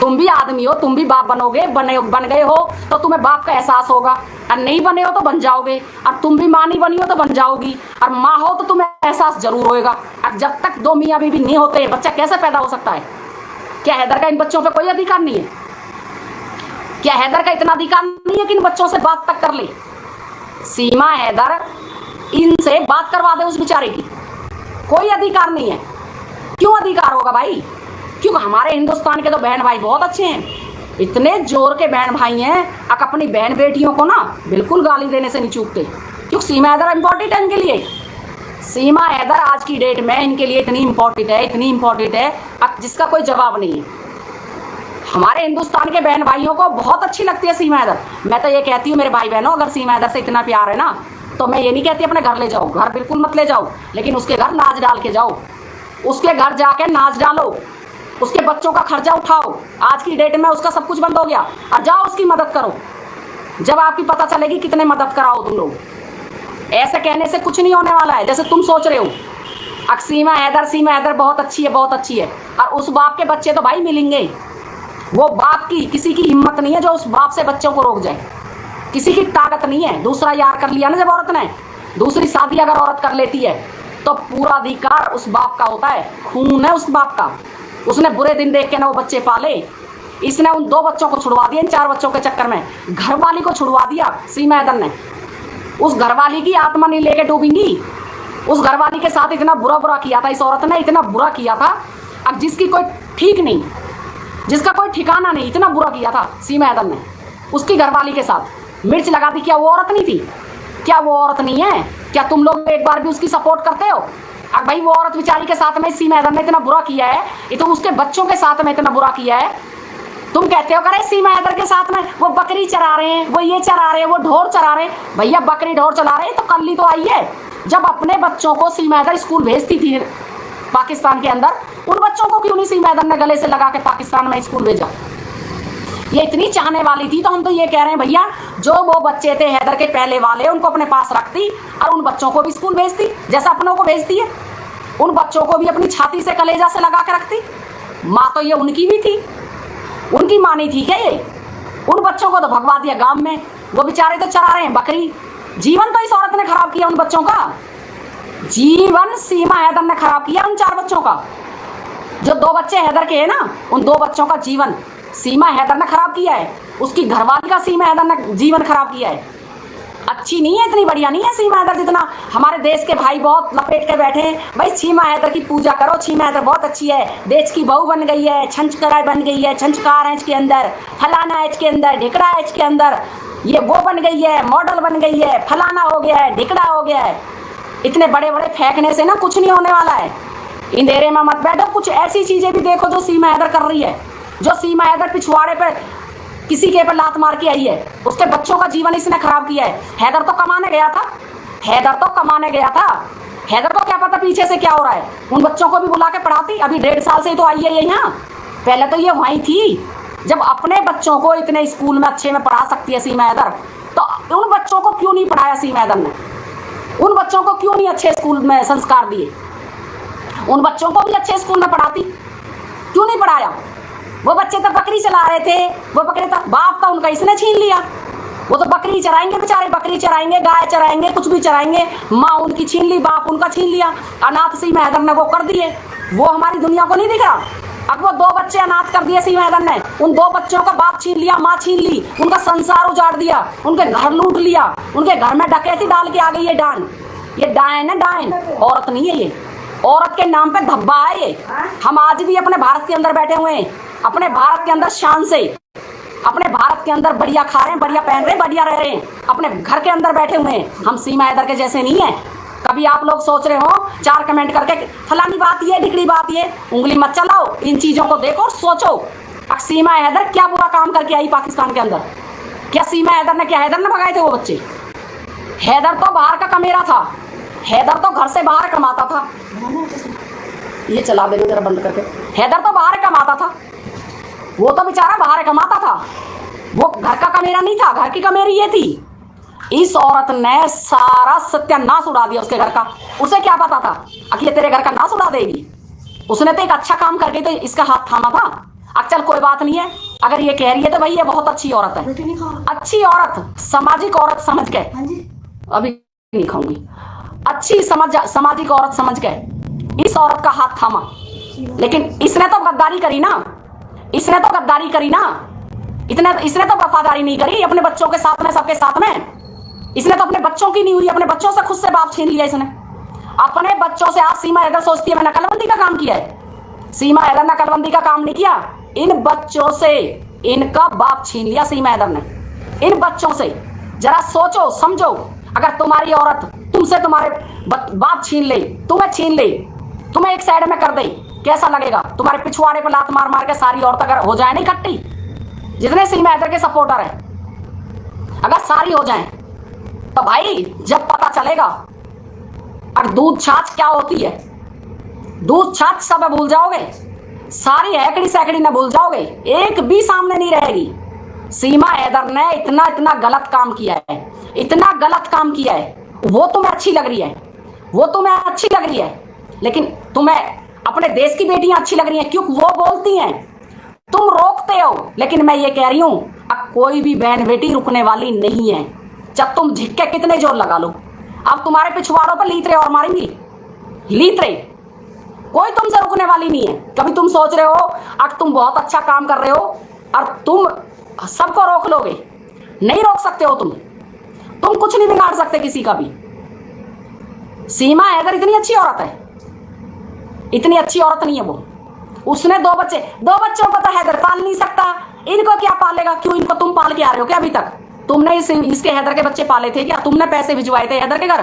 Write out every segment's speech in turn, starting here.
तुम भी आदमी हो, तुम भी बाप बनोगे, बन गए हो तो तुम्हें बाप का एहसास होगा, और नहीं बने हो तो बन जाओगे। और तुम भी माँ नहीं बनी हो तो बन जाओगी, और माँ हो तो तुम्हें एहसास जरूर होएगा। और जब तक दो मियाँ बीवी नहीं होते बच्चा कैसे पैदा हो सकता है? क्या हैदर का इन बच्चों पे कोई अधिकार नहीं है? क्या हैदर का इतना अधिकार नहीं है कि इन बच्चों से बात तक कर ले? सीमा हैदर इनसे बात करवा दे उस बेचारे की, कोई अधिकार नहीं है। क्यों अधिकार होगा भाई? क्योंकि हमारे हिंदुस्तान के तो बहन भाई बहुत अच्छे हैं, इतने जोर के बहन भाई हैं, अपनी बहन बेटियों को ना बिल्कुल गाली देने से नहीं चूकते। क्योंकि सीमा हैदर इंपॉर्टेंट है इनके लिए। सीमा हैदर आज की डेट में इनके लिए इतनी इंपॉर्टेंट है, इतनी इंपॉर्टेंट है, जिसका कोई जवाब नहीं है। हमारे हिंदुस्तान के बहन भाइयों को बहुत अच्छी लगती है सीमा हैदर। मैं तो ये कहती हूँ मेरे भाई बहनों, अगर सीमा हैदर से इतना प्यार है ना, तो मैं ये नहीं कहती अपने घर ले जाओ, घर बिल्कुल मत ले जाओ, लेकिन उसके घर नाच डाल के जाओ, उसके घर जाके नाच डालो, उसके बच्चों का खर्चा उठाओ। आज की डेट में उसका सब कुछ बंद हो गया, और जाओ उसकी मदद करो। जब आपकी पता चलेगी कितने मदद कराओ तुम लोग। ऐसे कहने से कुछ नहीं होने वाला है जैसे तुम सोच रहे हो। सीमा हैदर बहुत अच्छी है, बहुत अच्छी है, और उस बाप के बच्चे तो भाई मिलेंगे। वो बाप की किसी की हिम्मत नहीं है जो उस बाप से बच्चों को रोक जाए, किसी की ताकत नहीं है। दूसरा यार कर लिया ना जब औरत ने, दूसरी शादी अगर औरत कर लेती है तो पूरा अधिकार उस बाप का होता है, खून है उस बाप का। उसने बुरे दिन देख के ना वो बच्चे पाले। इसने उन 2 बच्चों को छुड़वा दिया, इन 4 बच्चों के चक्कर में घरवाली को छुड़वा दिया सीमा हैदर ने। उस घरवाली की आत्मा नहीं लेके डूबेंगी। उस घरवाली के साथ इतना बुरा किया था इस औरत ने, इतना बुरा किया था, अब जिसकी कोई ठीक नहीं, जिसका कोई ठिकाना नहीं, इतना बुरा किया था सीमा हैदर ने उसकी घरवाली के साथ। मिर्च लगा दी। क्या वो औरत नहीं थी? क्या वो औरत नहीं है? क्या तुम लोग एक बार भी उसकी सपोर्ट करते हो? अब भाई वो औरत बेचारी के साथ में सीमा हैदर ने इतना बुरा किया है, ये तो उसके बच्चों के साथ में इतना बुरा किया है। तुम कहते हो करे सीमा हैदर के साथ में वो बकरी चरा रहे हैं, वो ये चरा रहे हैं, वो ढोर चरा रहे हैं। भैया बकरी ढोर चला रहे हैं तो कल ही तो आई है जब अपने बच्चों को सीमा हैदर स्कूल भेजती थी पाकिस्तान के अंदर। उन बच्चों को क्यों नहीं सीमा हैदर ने गले से लगा के पाकिस्तान में स्कूल भेजा? ये इतनी चाहने वाली थी तो हम तो ये कह रहे हैं भैया, जो वो बच्चे थे हैदर के पहले वाले उनको अपने पास रखती और उन बच्चों को भी स्कूल भेजती जैसा अपनों को भेजती है। उन बच्चों को भी अपनी छाती से कलेजा से लगा के रखती। माँ तो ये उनकी भी थी, उनकी माँ नहीं थी क्या ये? उन बच्चों को तो भगवा दिया गांव में, वो बेचारे तो चरा रहे हैं बकरी। जीवन तो इस औरत ने खराब किया उन बच्चों का, जीवन सीमा हैदर ने खराब किया उन 4 बच्चों का। जो 2 बच्चे हैदर के हैं ना, उन 2 बच्चों का जीवन सीमा हैदर ने खराब किया है। उसकी घरवाली का सीमा हैदर ने जीवन खराब किया है। अच्छी नहीं है, इतनी बढ़िया नहीं है सीमा हैदर जितना हमारे देश के भाई बहुत लपेट के बैठे हैं। भाई सीमा हैदर की पूजा करो, सीमा हैदर बहुत अच्छी है, देश की बहू बन गई है, छंचकार बन गई है, छंचकार है इसके अंदर, फलाना है इसके अंदर, ढिकड़ा है इसके अंदर, ये वो बन गई है, मॉडल बन गई है, फलाना हो गया है, ढिकड़ा हो गया है। इतने बड़े बड़े फेंकने से ना कुछ नहीं होने वाला है। अंधेरे में मत बैठो, कुछ ऐसी चीजें भी देखो जो सीमा हैदर कर रही है। जो सीमा हैदर पिछवाड़े पर किसी के पर लात मार के आई है, उसके बच्चों का जीवन इसने खराब किया है। हैदर तो कमाने गया था, हैदर तो कमाने गया था, हैदर को क्या पता पीछे से क्या हो रहा है। उन बच्चों को भी बुला के पढ़ाती। अभी 1.5 साल से ही तो आई है ये यहाँ, पहले तो ये वहीं थी। जब अपने बच्चों को इतने स्कूल में अच्छे में पढ़ा सकती है सीमा हैदर, तो उन बच्चों को क्यों नहीं पढ़ाया सीमा हैदर ने? उन बच्चों को क्यों नहीं अच्छे स्कूल में संस्कार दिए? उन बच्चों को भी अच्छे स्कूल में पढ़ाती, क्यों नहीं पढ़ाया? वो बच्चे तो बकरी चला रहे थे, वो बकरी तो बाप का उनका इसने छीन लिया। वो तो बकरी चराएंगे बेचारे, बकरी चराएंगे, गाय चराएंगे, कुछ भी चराएंगे। माँ उनकी छीन ली, बाप उनका छीन लिया। अनाथ सीमा हैदर ने वो कर दिए, वो हमारी दुनिया को नहीं दिख रहा। अब वो 2 बच्चे अनाथ कर दिए सीमा हैदर ने, उन 2 बच्चों का बाप छीन लिया, माँ छीन ली, उनका संसार उजाड़ दिया, उनके घर लूट लिया, उनके घर में डकैती डाल के आ गई ये डायन। ये डायन है, डायन, औरत नहीं है ये। औरत के नाम पे धब्बा है ये। हम आज भी अपने भारत के अंदर बैठे हुए हैं, अपने भारत के अंदर शान से, अपने भारत के अंदर बढ़िया खा रहे हैं, बढ़िया पहन रहे हैं, बढ़िया रह रहे हैं, अपने घर के अंदर बैठे हुए हैं। हम सीमा हैदर के जैसे नहीं है। कभी आप लोग सोच रहे हो 4 कमेंट करके फलानी बात ये, ढिकड़ी बात ये, उंगली मत चलाओ। इन चीजों को देखो और सोचो, सीमा हैदर क्या बुरा काम करके आई पाकिस्तान के अंदर? क्या सीमा हैदर ने, क्या हैदर ने भगाए थे वो बच्चे? हैदर तो बाहर का कमेरा था, हैदर तो घर से बाहर कमाता था। ये चला दे जरा बंद करके। हैदर तो बाहर कमाता था, वो तो बेचारा बाहर कमाता था, वो घर का कमेरा नहीं था, घर की कमेरी ये थी। इस औरत ने सारा सत्यानाश उड़ा दिया उसके घर का। उसे क्या पता था कि ये तेरे घर का नाश उड़ा देगी? उसने तो एक अच्छा काम करके तो इसका हाथ थामा था। चल कोई बात नहीं है, अगर ये कह रही है तो भाई ये बहुत अच्छी औरत है, अच्छी औरत, सामाजिक औरत समझ के, अभी नहीं खाऊंगी, अच्छी सामाजिक औरत समझ के इस औरत का हाथ थामा। लेकिन इसने तो गद्दारी करी ना, इसने तो गद्दारी करी ना, इसने तो वफादारी नहीं करी अपने बच्चों के साथ में, सबके साथ में। इसने तो अपने बच्चों की नहीं हुई, अपने बच्चों से खुद से बाप छीन लिया इसने अपने बच्चों से। आज सीमा हैदर सोचती है मैं नकलबंदी का काम किया है, सीमा हैदर नकलबंदी का काम नहीं किया, इन बच्चों से इनका बाप छीन लिया सीमा हैदर ने, इन बच्चों से। जरा सोचो समझो, अगर तुम्हारी औरत तुमसे तुम्हारे बाप छीन ले, तुम्हें छीन ले, तुम्हें एक साइड में कर दे, कैसा लगेगा? तुम्हारे पिछवाड़े पर लात मार मार के सारी औरत अगर हो जाए नहीं इकट्ठी, जितने सीमा हैदर के सपोर्टर है, अगर सारी हो जाए तो भाई जब पता चलेगा और दूध छाछ क्या होती है, दूध छाछ सब भूल जाओगे, सारी हैकड़ी सैकड़ी न भूल जाओगे, एक भी सामने नहीं रहेगी। सीमा हैदर ने इतना इतना गलत काम किया है, इतना गलत काम किया है। वो तुम्हें अच्छी लग रही है, वो तुम्हें अच्छी लग रही है, लेकिन तुम्हें अपने देश की बेटियां अच्छी लग रही हैं क्योंकि वो बोलती हैं, तुम रोकते हो। लेकिन मैं ये कह रही हूं, अब कोई भी बहन बेटी रुकने वाली नहीं है, जब तुम झिक्के कितने जोर लगा लो। अब तुम्हारे पिछवाड़ों पर लीतरे और मारेंगी, लीतरे, कोई तुमसे रुकने वाली नहीं है। कभी तुम सोच रहे हो अब तुम बहुत अच्छा काम कर रहे हो और तुम सबको रोक लोगे, नहीं रोक सकते हो तुम कुछ नहीं बिगाड़ सकते किसी का भी। सीमा हैदर इतनी अच्छी औरत है, इतनी अच्छी औरत नहीं है वो। उसने दो बच्चों को तो हैदर पाल नहीं सकता, इनको क्या पालेगा? क्यों इनको तुम पाल के आ रहे हो क्या? अभी तक तुमने इसके हैदर के बच्चे पाले थे क्या? तुमने पैसे भिजवाए थे हैदर के घर?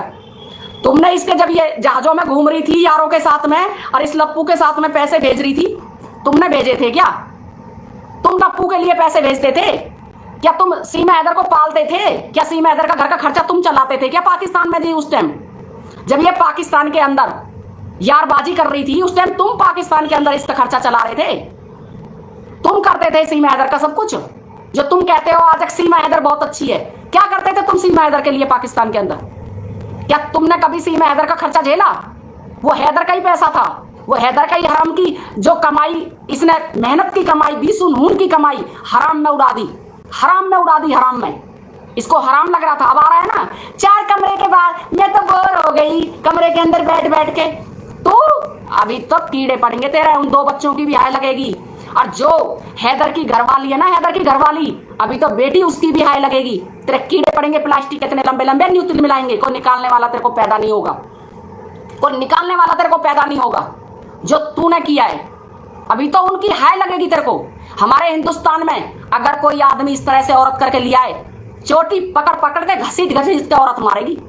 तुमने इसके जब ये जहाजों में घूम रही थी यारों के साथ में और इस लप्पू के साथ में पैसे भेज रही थी, तुमने भेजे थे क्या? तुम लप्पू के लिए पैसे भेजते थे क्या? तुम सीमा हैदर को पालते थे क्या? सीमा हैदर का घर का खर्चा तुम चलाते थे क्या? पाकिस्तान में थी उस टाइम जब ये पाकिस्तान के अंदर यारबाजी कर रही थी, उस टाइम तुम पाकिस्तान के अंदर इसका खर्चा चला रहे थे, तुम करते थे सीमा हैदर का सब कुछ। जो तुम कहते हो आज सीमा हैदर बहुत अच्छी है, क्या करते थे तुम सीमा हैदर के लिए पाकिस्तान के अंदर? क्या तुमने कभी सीमा हैदर का खर्चा झेला? वो हैदर का ही पैसा था, वो हैदर का ही हराम की जो कमाई, इसने मेहनत की कमाई, बीसू नून की कमाई हराम में उड़ा दी, हराम में उड़ा दी, हराम में। इसको हराम लग रहा था, अब आ रहा है ना 4 कमरे के बाद मैं तो बोर हो गई कमरे के अंदर बैठ बैठ के। तो अभी तो कीड़े पड़ेंगे तेरे, उन 2 बच्चों की भी हाय लगेगी। और जो हैदर की घरवाली है ना, हैदर की घरवाली, अभी तो बेटी उसकी भी हाय लगेगी। तेरे कीड़े पड़ेंगे, प्लास्टिक इतने लंबे लंबे न्यूट्रिल मिलाएंगे, कोई निकालने वाला तेरे को पैदा नहीं होगा, कोई निकालने वाला तेरे को पैदा नहीं होगा जो तूने किया है। अभी तो उनकी हाय लगेगी तेरे को। हमारे हिंदुस्तान में अगर कोई आदमी इस तरह से औरत करके लिया है, चोटी पकड़ पकड़ के घसीट घसीट के औरत मारेगी।